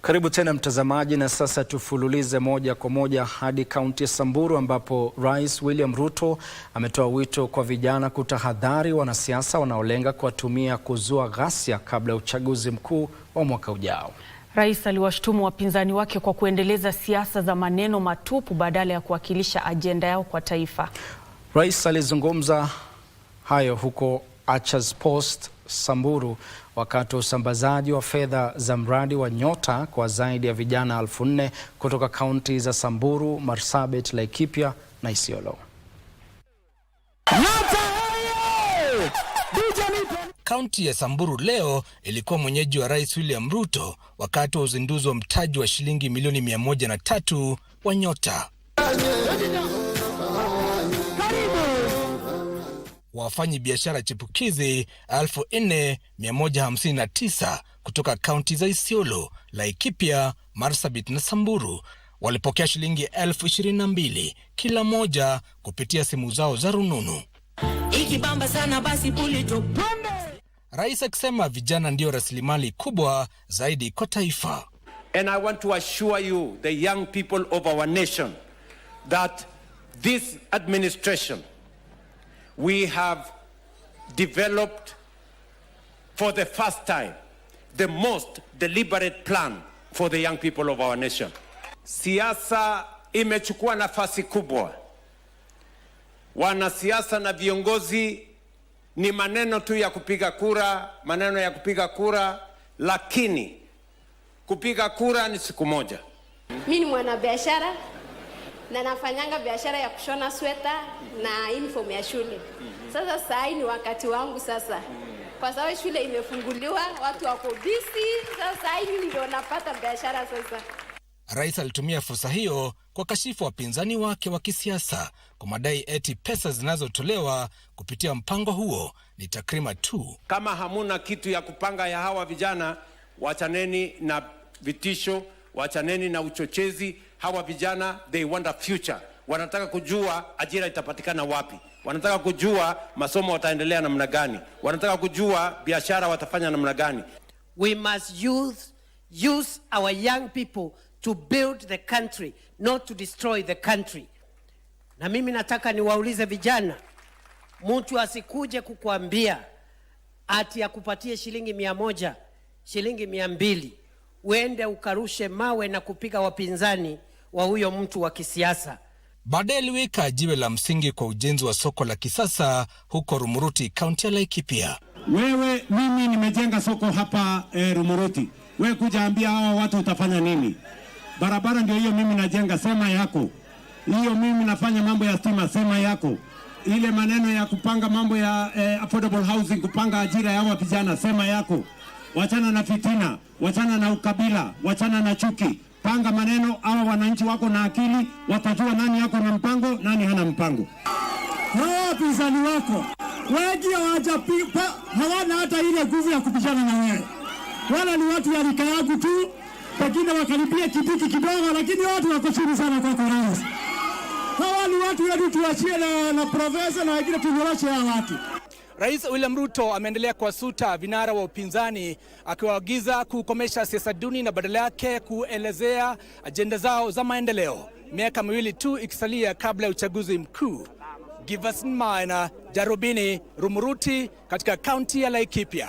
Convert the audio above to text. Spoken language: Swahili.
Karibu tena mtazamaji, na sasa tufululize moja kwa moja hadi kaunti ya Samburu ambapo Rais William Ruto ametoa wito kwa vijana kutahadhari wanasiasa wanaolenga kuwatumia kuzua ghasia kabla ya uchaguzi mkuu wa mwaka ujao. Rais aliwashtumu wapinzani wake kwa kuendeleza siasa za maneno matupu badala ya kuwakilisha ajenda yao kwa taifa. Rais alizungumza hayo huko Archers Post, Samburu, wakati wa usambazaji wa fedha za mradi wa Nyota kwa zaidi ya vijana 4,000 kutoka kaunti za Samburu, Marsabit, Laikipia na Isiolo. Kaunti ya Samburu leo ilikuwa mwenyeji wa Rais William Ruto wakati wa uzinduzi wa mtaji wa shilingi milioni 103 wa Nyota. Wafanyi biashara chipukizi 4,159 kutoka kaunti za Isiolo, Laikipia, Marsabit na Samburu walipokea shilingi 22,000 kila moja kupitia simu zao za rununu. Ikibamba sana basi pulito. Rais akisema vijana ndio rasilimali kubwa zaidi kwa taifa. And I want to assure you, the young people of our nation, that this administration, we have developed for the first time the most deliberate plan for the young people of our nation. Siasa imechukua nafasi kubwa. Wanasiasa na viongozi ni maneno tu ya kupiga kura, maneno ya kupiga kura, lakini kupiga kura ni siku moja. Mimi ni mwanabiashara na nafanyanga biashara ya kushona sweta na uniform ya shule. Sasa saa hii ni wakati wangu sasa. Kwa sababu shule imefunguliwa, watu wako busy, sasa hii ndio napata biashara sasa. Rais alitumia fursa hiyo kwa kashifu wapinzani wake wa kisiasa kwa madai eti pesa zinazotolewa kupitia mpango huo ni takrima tu. Kama hamuna kitu ya kupanga ya hawa vijana, wachaneni na vitisho, wachaneni na uchochezi. Hawa vijana, they want a future. Wanataka kujua ajira itapatikana wapi. Wanataka kujua masomo wataendelea namna gani. Wanataka kujua biashara watafanya namna gani. We must use our young people to build the country, not to destroy the country. Na mimi nataka niwaulize vijana, mtu asikuje kukuambia ati akupatie shilingi 100, shilingi 200, uende ukarushe mawe na kupiga wapinzani wa huyo mtu wa kisiasa. Baadaye aliweka jiwe la msingi kwa ujenzi wa soko la kisasa huko Rumuruti, kaunti ya Laikipia. Mimi nimejenga soko hapa Rumuruti. Wewe kuja ambia hawa watu utafanya nini? Barabara ndio hiyo mimi najenga, sema yako. Hiyo mimi nafanya mambo ya stima, sema yako. Ile maneno ya kupanga mambo ya affordable housing, kupanga ajira ya hawa vijana, sema yako. Wachana na fitina, wachana na ukabila, wachana na chuki. Panga maneno, hawa wananchi wako na akili, watajua nani yako na mpango, nani hana mpango. Hawa wapinzani wako wengi hawana hata ile nguvu ya kupishana na wewe. Wala ni watu ya rika yangu tu, pengine wakaribia kipiki kidogo, lakini watu wako chini sana kwa rais. Hawa ni watu ya tuachie na profesa na wengine tunyoroshe ya watu. Rais William Ruto ameendelea kuwasuta vinara wa upinzani akiwaagiza kukomesha siasa duni na badala yake kuelezea ajenda zao za maendeleo. Miaka 2 tu ikisalia kabla ya uchaguzi mkuu. Giverson Maina, Darubini, Rumuruti katika kaunti ya Laikipia.